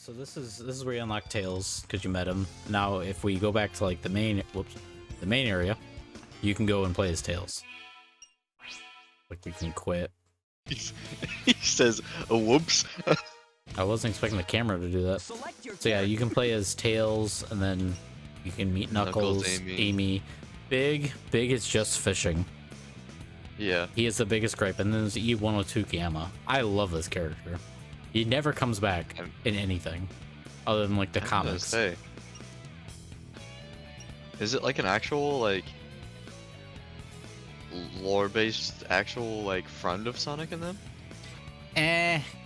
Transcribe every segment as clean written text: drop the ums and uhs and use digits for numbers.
So this is where you unlock Tails because you met him. Now, if we go back to like the main area, you can go and play as Tails. Like we can quit. He says, oh, "Whoops." I wasn't expecting the camera to do that. So yeah, you can play as Tails, and then you can meet Knuckles, Amy. Big is just fishing. Yeah. He is the biggest gripe, and then there's E102 Gamma. I love this character. He never comes back in anything, other than like the comics. Say. Is it like an actual like lore-based actual like friend of Sonic and them?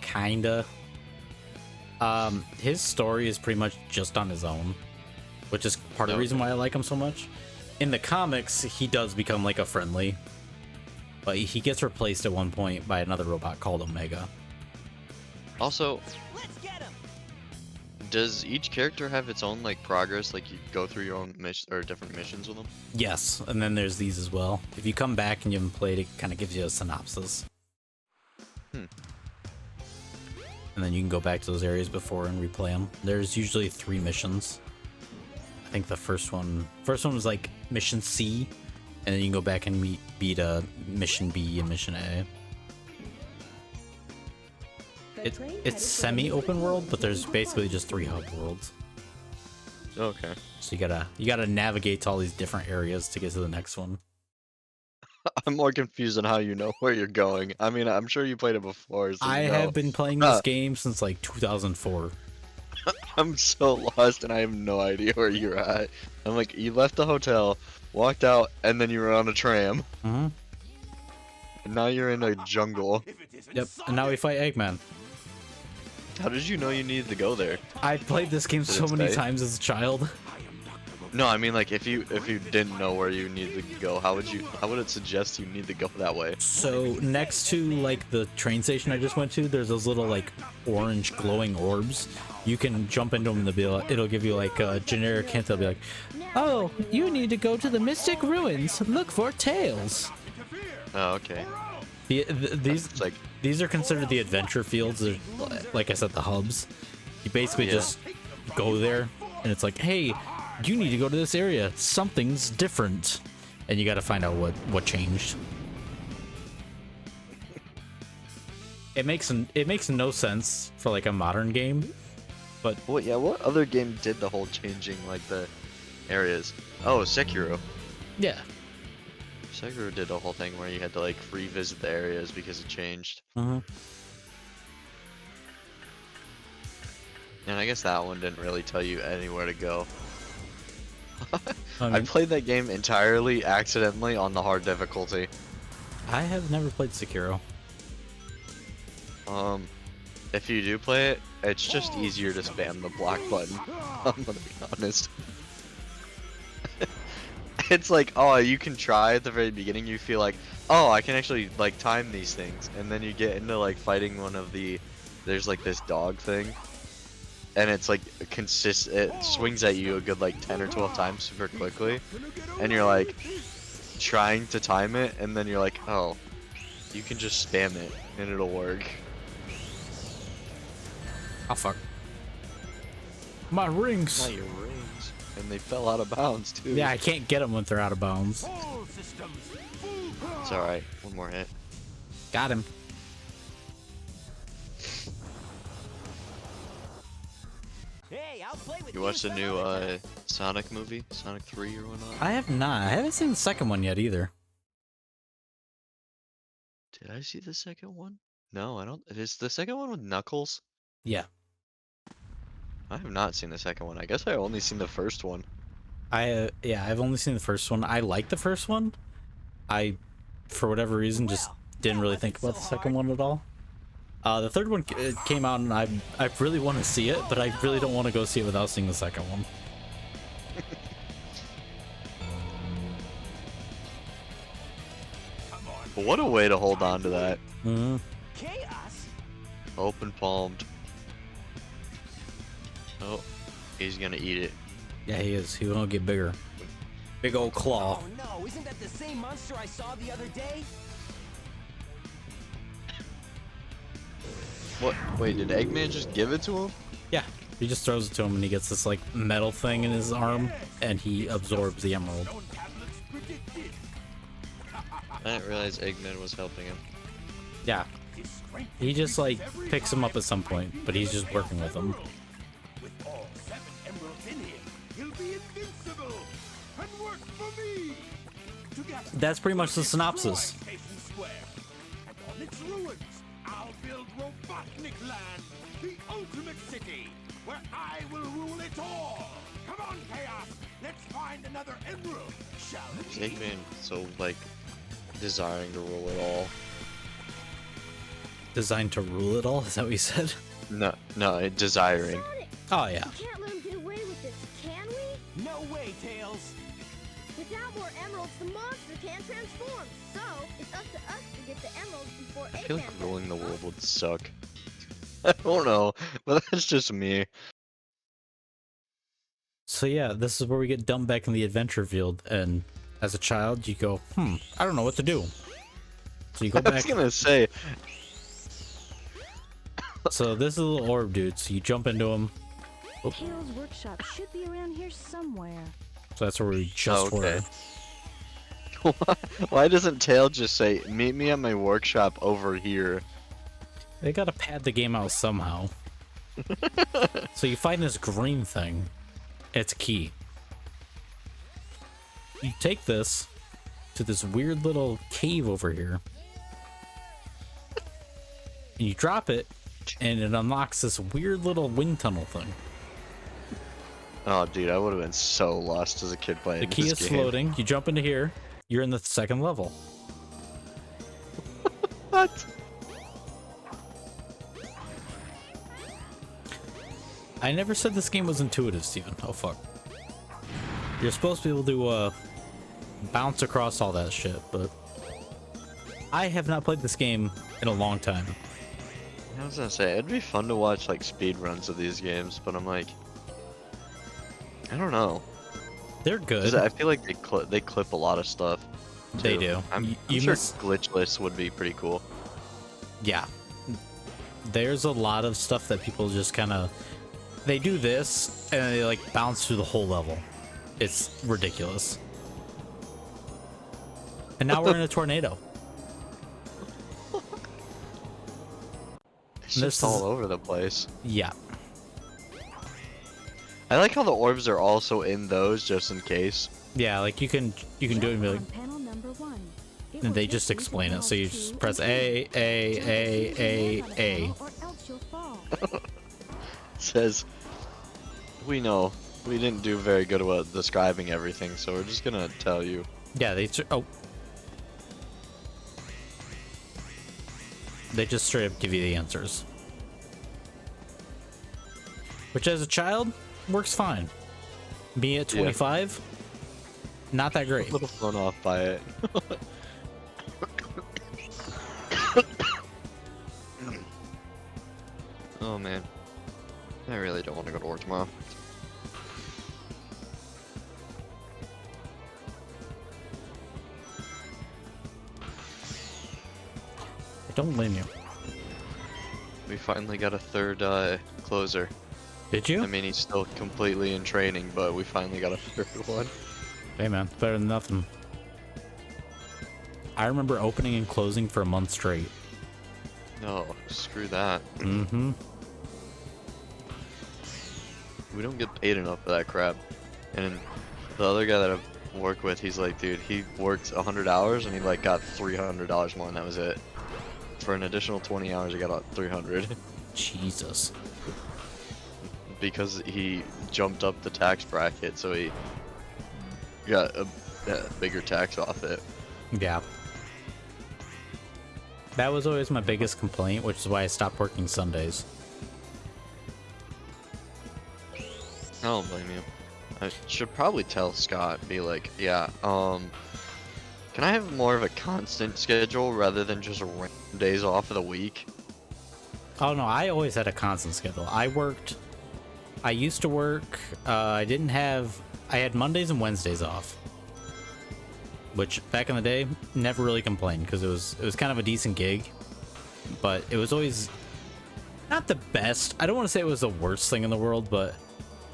Kinda. His story is pretty much just on his own, which is part of the reason why I like him so much. In the comics, he does become like a friendly, but he gets replaced at one point by another robot called Omega. Also, does each character have its own like progress? Like you go through your own mission or different missions with them? Yes, and then there's these as well. If you come back and you haven't played, it kind of gives you a synopsis. And then you can go back to those areas before and replay them. There's usually 3 missions. I think the first one was like mission C, and then you can go back and beat mission B and mission A. It's semi-open world, but there's basically just 3 hub worlds. Okay. So you gotta navigate to all these different areas to get to the next one. I'm more confused on how you know where you're going. I mean, I'm sure you played it before. So I have been playing this game since like 2004. I'm so lost and I have no idea where you're at. I'm like, you left the hotel, walked out, and then you were on a tram. Mm-hmm. And now you're in a jungle. Yep, and now we fight Eggman. How did you know you needed to go there? I played this game so many times as a child. No, I mean like if you didn't know where you needed to go, how would it suggest you need to go that way? So next to like the train station I just went to, there's those little like orange glowing orbs. You can jump into them and it'll give you like a generic hint. They'll be like, "Oh, you need to go to the Mystic Ruins. Look for Tails." Oh, okay. These are considered the adventure fields. They're, like I said, the hubs. You basically just go there, and it's like, "Hey, you need to go to this area. Something's different," and you got to find out what changed. It makes no sense for like a modern game, but what other game did the whole changing like the areas? Oh, Sekiro. Yeah. Sekiro did a whole thing where you had to like revisit the areas because it changed. Mm-hmm. And I guess that one didn't really tell you anywhere to go. I I played that game entirely accidentally on the hard difficulty. I have never played Sekiro. If you do play it, it's just easier to spam the block button. I'm gonna be honest. It's like, oh, you can try at the very beginning. You feel like, oh, I can actually like time these things, and then you get into like fighting one of the. There's like this dog thing, and it's like it swings at you a good like 10 or 12 times super quickly, and you're like trying to time it, and then you're like, oh, you can just spam it and it'll work. Oh fuck. My rings. Not your rings. And they fell out of bounds too. Yeah, I can't get them when they're out of bounds. It's alright. One more hit. Got him. Hey, I'll play with You watched the new Sonic movie? Sonic 3 or whatnot? I have not. I haven't seen the second one yet either. Did I see the second one? No, I don't. Is the second one with Knuckles? Yeah. I have not seen the second one. I guess I only seen the first one. I've only seen the first one. I like the first one. I, for whatever reason, just didn't really think about the second one at all. The third one came out, and I really want to see it, but I really don't want to go see it without seeing the second one. What a way to hold on to that. Mm-hmm. chaos. Open palmed. Oh, he's gonna eat it. Yeah, he is. He will get bigger. Big old claw. Oh no, isn't that the same monster I saw the other day? What? Wait, did Eggman just give it to him? Yeah. He just throws it to him and he gets this like metal thing in his arm and he absorbs the emerald. I didn't realize Eggman was helping him. Yeah. He just like picks him up at some point, but he's just working with him. With all 7 emeralds in him, he'll be invincible and work for me. Together, That's pretty much the synopsis. destroy Cation Square, and on its ruins, I'll build Robotnik Land, the ultimate city, where I will rule it all. Come on, Chaos, let's find another emerald, shall Is we? Eggman so, like, desiring to rule it all? Designed to rule it all? Is that what you said? No, desiring. Sonic, Oh yeah. we can't let him get away with this, can we? No way, Tails. Without more emeralds, the monster can't transform. So, it's up to us to get the emeralds before I feel like Eggman ruling the does, huh? world would suck. I don't know, but that's just me. So yeah, this is where we get dumped back in the adventure field, and as a child, you go, I don't know what to do. So you go I was back. gonna say, So this is a little orb dude. So you jump into him. Tails' workshop should be around here somewhere. So that's where we just okay. were. Why doesn't Tail just say, meet me at my workshop over here? They gotta pad the game out somehow. So you find this green thing. It's a key. You take this to this weird little cave over here. And you drop it, and it unlocks this weird little wind tunnel thing. Oh, dude, I would have been so lost as a kid playing The key this is game. floating. You jump into here. You're in the second level. What? I never said this game was intuitive, Steven. Oh, fuck. You're supposed to be able to bounce across all that shit, but I have not played this game in a long time. I was gonna say, it'd be fun to watch, like, speed runs of these games, but I'm like, I don't know. They're 'Cause good. I feel like they clip a lot of stuff. They too. do. I'm You sure miss- glitchless would be pretty cool. Yeah. There's a lot of stuff that people just kind of... They do this, and they, like, bounce through the whole level. It's ridiculous. And now we're in a tornado. It's This just all is- over the place. Yeah. I like how the orbs are also in those just in case. Yeah, like, you can do it and be like... On panel number 1. It And will they take just you to explain it, panel so you 2 just press and A, jump to see if you can land on a A. panel, or else you'll fall. Says, we know we didn't do very good about describing everything, so we're just gonna tell you. Yeah, oh. They just straight up give you the answers. Which as a child, works fine. Me at 25, not that great. A little thrown off by it. Oh man. I really don't want to go to work tomorrow. I don't blame you. We finally got a third closer. Did you? I mean, he's still completely in training, but we finally got a third one. Hey man, it's better than nothing. I remember opening and closing for a month straight. No, screw that. Mm-hmm. We don't get paid enough for that crap. And the other guy that I work with, he's like, dude, he worked 100 hours and he like got $300 more, and that was it. For an additional 20 hours, he got about 300 Jesus. because he jumped up the tax bracket, so he got a bigger tax off it. Yeah. That was always my biggest complaint, which is why I stopped working Sundays. I don't blame you. I should probably tell Scott, be like, yeah, can I have more of a constant schedule rather than just random days off of the week? Oh no, I always had a constant schedule. I used to work, I had Mondays and Wednesdays off. Which, back in the day, never really complained, because it was kind of a decent gig. But it was always not the best. I don't want to say it was the worst thing in the world, but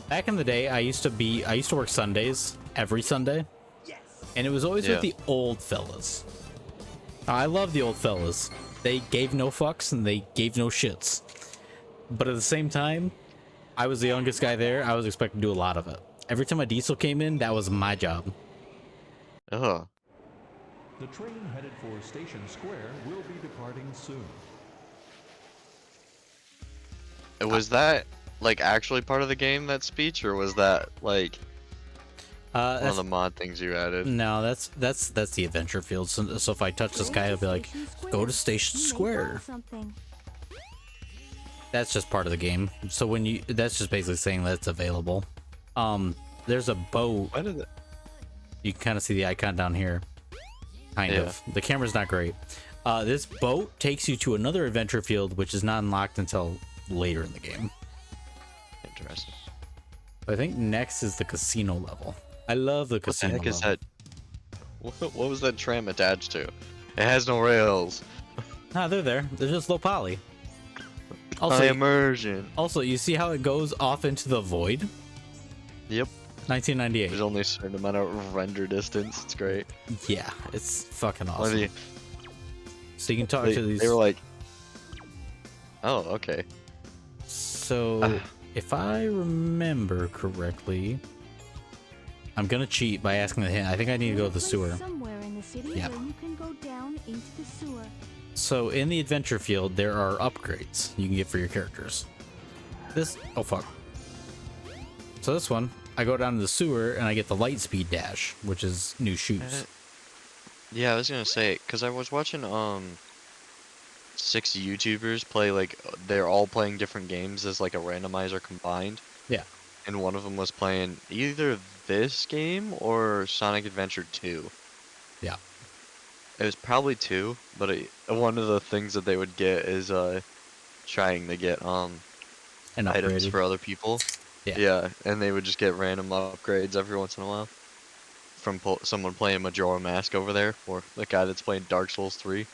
back in the day, I used to work Sundays every Sunday, and it was always with the old fellas. I love the old fellas. They gave no fucks and they gave no shits. But at the same time, I was the youngest guy there. I was expected to do a lot of it. Every time a diesel came in, that was my job. Oh. The train headed for Station Square will be departing soon. Was that like actually part of the game, that speech, or was that like one of the mod things you added? No, that's the adventure field. So if I touch this guy, I'll be like, go to Station Square. That's just part of the game. So when you, that's just basically saying that it's available. There's a boat. Why did it? You can kind of see the icon down here. Kind of. The camera's not great. This boat takes you to another adventure field, which is not unlocked until later in the game. Interesting. I think next is the casino level. I love the casino What the heck level. is that? What was that tram attached to? It has no rails. Nah, they're there. They're just low poly. Also, immersion. Also, you see how it goes off into the void? Yep. 1998. There's only a certain amount of render distance. It's great. Yeah, it's fucking What awesome. do you- So you can talk to these. They were like, oh, okay. So, if I remember correctly, I'm gonna cheat by asking the hint. I think I need to go to the sewer. Somewhere in the city Yep. where you can go down into the sewer. So in the adventure field, there are upgrades you can get for your characters. This, oh fuck. So this one, I go down to the sewer and I get the light speed dash, which is new shoes. Yeah, I was gonna say, cause I was watching 6 YouTubers play, like they're all playing different games as like a randomizer combined. Yeah. And one of them was playing either this game or Sonic Adventure 2. Yeah. It was probably 2, but one of the things that they would get is trying to get And items upgraded. for other people. Yeah. And they would just get random upgrades every once in a while from someone playing Majora Mask over there, or the guy that's playing Dark Souls 3.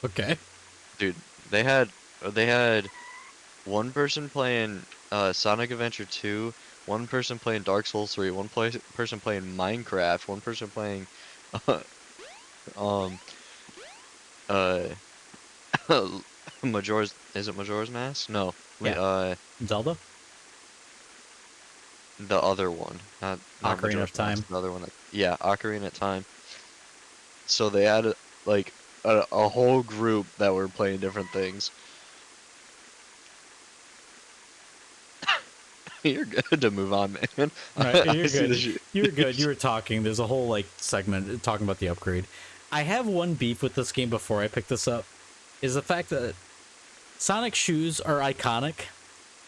Okay. Dude, they had one person playing Sonic Adventure 2, one person playing Dark Souls 3, one person playing Minecraft, one person playing Majora's, is it Majora's Mask? No. Yeah. Zelda? The other one, not Ocarina Majora's of Time. Mask, the other one. Yeah, Ocarina of Time. So they had like a whole group that were playing different things. You're good to move on, man. Right, you're I see the good. shit. You were good. You were talking. There's a whole like segment talking about the upgrade. I have one beef with this game before I pick this up, is the fact that Sonic shoes are iconic.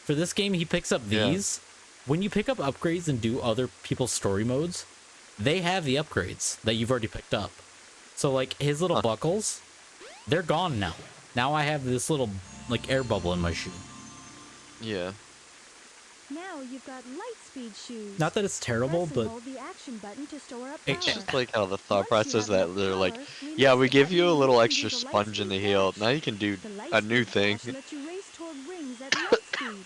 For this game, he picks up these. When you pick up upgrades and do other people's story modes, they have the upgrades that you've already picked up. So like his little buckles, they're gone now. Now I have this little like air bubble in my shoe. Yeah. Now you've got light speed shoes. Not that it's terrible, Press and but hold the action button to store up power. It's just like how the thought Once you process have that enough they're like, power, yeah, we release give the you a button little and extra use the light sponge in the speed heel. dash. Now you can do The light a new speed thing. dash lets you race toward rings at light speed.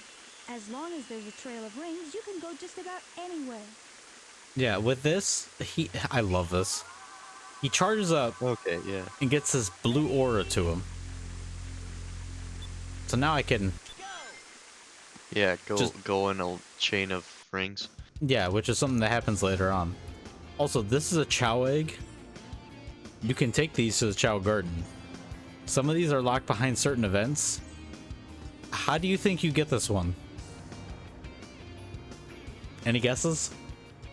As long as there's a trail of rings, you can go just about anywhere. yeah, with this, I love this. He charges up Okay, yeah. and gets this blue aura to him. So now I can, Yeah, Just- go in a chain of rings. yeah, which is something that happens later on. Also, this is a Chow egg. You can take these to the Chow Garden. Some of these are locked behind certain events. How do you think you get this one? Any guesses?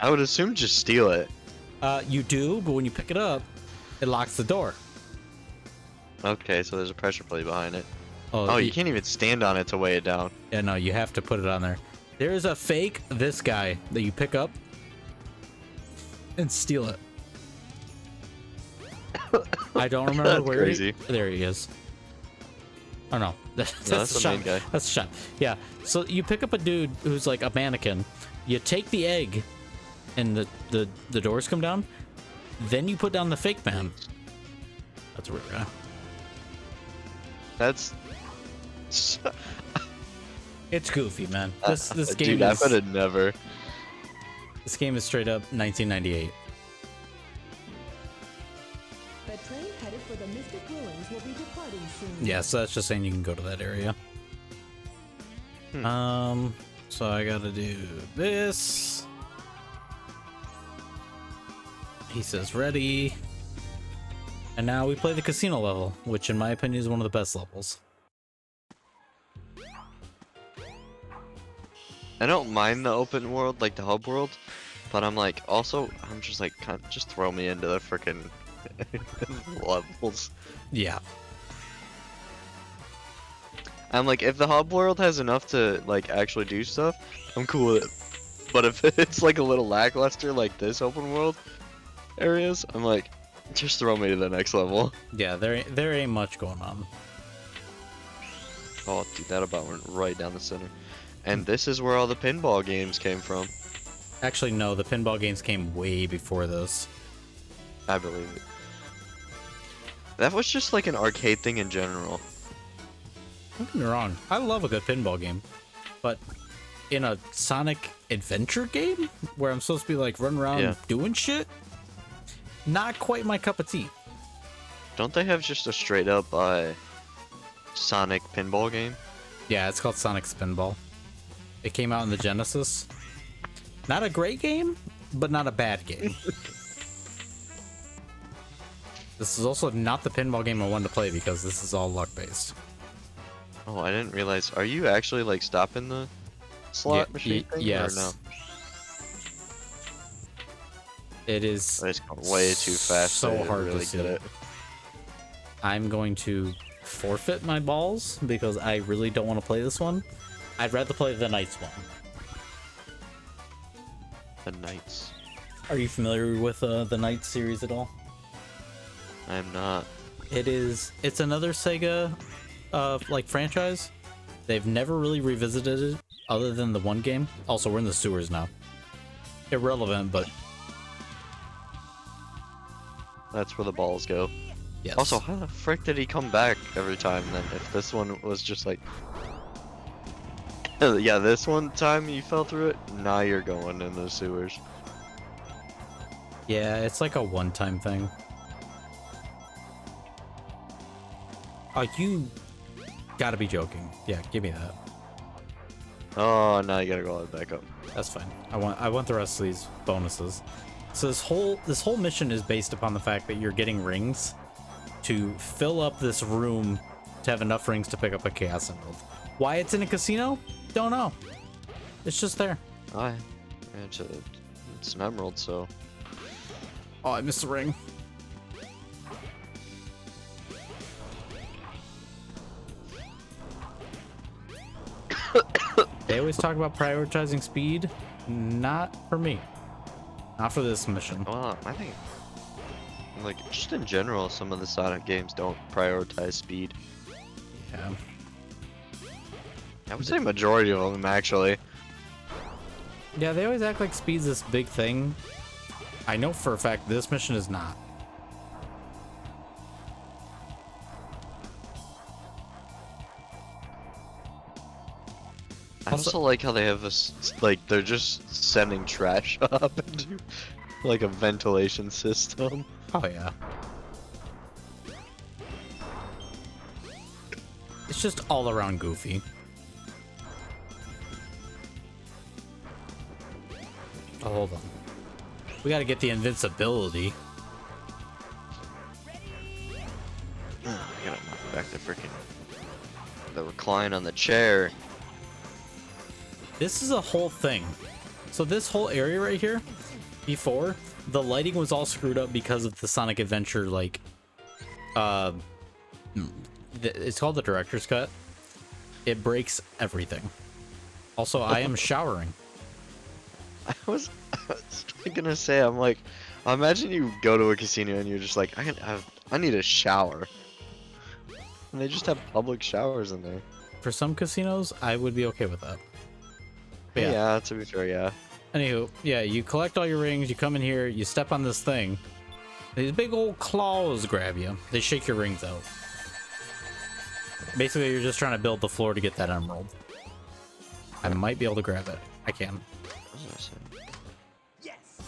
I would assume just steal it. You do, but when you pick it up, it locks the door. Okay, so there's a pressure plate behind it. Oh, Oh, you can't even stand on it to weigh it down. Yeah, no, you have to put it on there. There is a fake this guy that you pick up and steal it. I don't remember That's where crazy. There he is. Oh no, that's that's the the shot. main guy. That's the shot. Yeah. So you pick up a dude who's like a mannequin. You take the egg, and the doors come down. Then you put down the fake man. That's a weird guy. That's It's goofy, man. This game Dude, I is would have never. this game is straight up 1998. The train headed for the Mystic Ruins will be departing soon. Yeah, so that's just saying you can go to that area. So I gotta do this. He says ready. And now we play the casino level, which in my opinion is one of the best levels. I don't mind the open world, like the hub world, but I'm like, also, I'm just like, just throw me into the freaking levels. Yeah. I'm like, if the hub world has enough to like actually do stuff, I'm cool with it. But if it's like a little lackluster, like this open world areas, I'm like, just throw me to the next level. Yeah, there ain't much going on. Oh, dude, that about went right down the center. And this is where all the pinball games came from. Actually, no, the pinball games came way before this. I believe it. That was just like an arcade thing in general. Don't get me wrong, I love a good pinball game, but in a Sonic adventure game where I'm supposed to be like running around doing shit, not quite my cup of tea. Don't they have just a straight up Sonic pinball game? Yeah, it's called Sonic Spinball. It came out in the Genesis. Not a great game, but not a bad game. This is also not the pinball game I wanted to play because this is all luck based. Oh, I didn't realize. Are you actually like stopping the slot machine thing? Yes. Or no? It is It's going way too fast. so to hard really to see. get it. I'm going to forfeit my balls because I really don't want to play this one. I'd rather play the Knights one. The Knights. Are you familiar with the Knights series at all? I'm not. It's another Sega like franchise. They've never really revisited it other than the one game. Also, we're in the sewers now. Irrelevant, but That's where the balls go. yes. Also, how the frick did he come back every time then? If this one was just like... yeah, this one time you fell through it, now you're going in the sewers. Yeah, it's like a one-time thing. Oh, you gotta be joking. Yeah, give me that. Oh, now you gotta go all the way back up. That's fine. I want the rest of these bonuses. So this whole mission is based upon the fact that you're getting rings to fill up this room to have enough rings to pick up a Chaos Emerald. Why it's in a casino? Don't know. It's just there. Oh, it's an emerald, so... Oh, I missed the ring. They always talk about prioritizing speed. Not for me. Not for this mission. Well, I think... Like, just in general, some of the Sonic games don't prioritize speed. Yeah. I would say majority of them, actually. Yeah, they always act like speed's this big thing. I know for a fact this mission is not. I also like how they have this, like, they're just sending trash up into, like, a ventilation system. Oh, yeah. It's just all around goofy. Oh, hold on. We gotta get the invincibility. I gotta knock back the recline on the chair. This is a whole thing. So this whole area right here, before, the lighting was all screwed up because of the Sonic Adventure, like, it's called the director's cut. It breaks everything. Also, I am showering. I was gonna say, I'm like, imagine you go to a casino and you're just like, I need a shower. And they just have public showers in there. For some casinos, I would be okay with that. But yeah. Yeah, to be fair, yeah. Anywho, yeah, you collect all your rings, you come in here, you step on this thing. These big old claws grab you. They shake your rings out. Basically, you're just trying to build the floor to get that emerald. I might be able to grab it. I can. What does that say? Yes.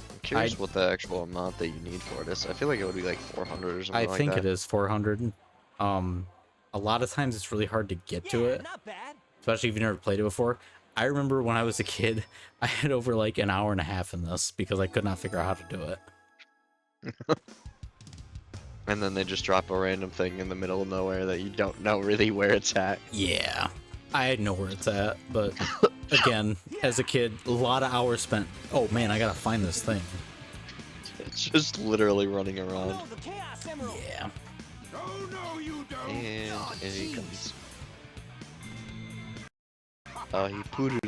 I'm curious what the actual amount that you need for this. I feel like it would be like 400 or something I like think that. it is 400. A lot of times it's really hard to get to it, Not bad. especially if you've never played it before. I remember when I was a kid, I had over like an hour and a half in this because I could not figure out how to do it. And then they just drop a random thing in the middle of nowhere that you don't know really where it's at. Yeah, I know where it's at, but again, as a kid, a lot of hours spent. Oh man, I gotta find this thing. It's just literally running around. No, the Chaos Emerald. Yeah. Oh, no, you don't. And Oh, in he jeez. comes. Oh, he pooted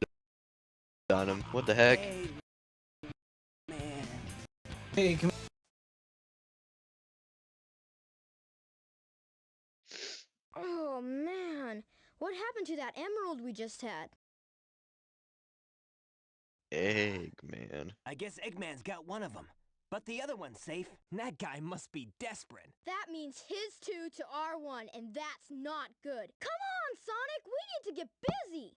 on him. What the heck? Hey, man. Hey, come Oh man, what happened to that emerald we just had? Eggman. I guess Eggman's got one of them. But the other one's safe. That guy must be desperate. That means his 2 to our 1, and that's not good. Come on, Sonic, we need to get busy.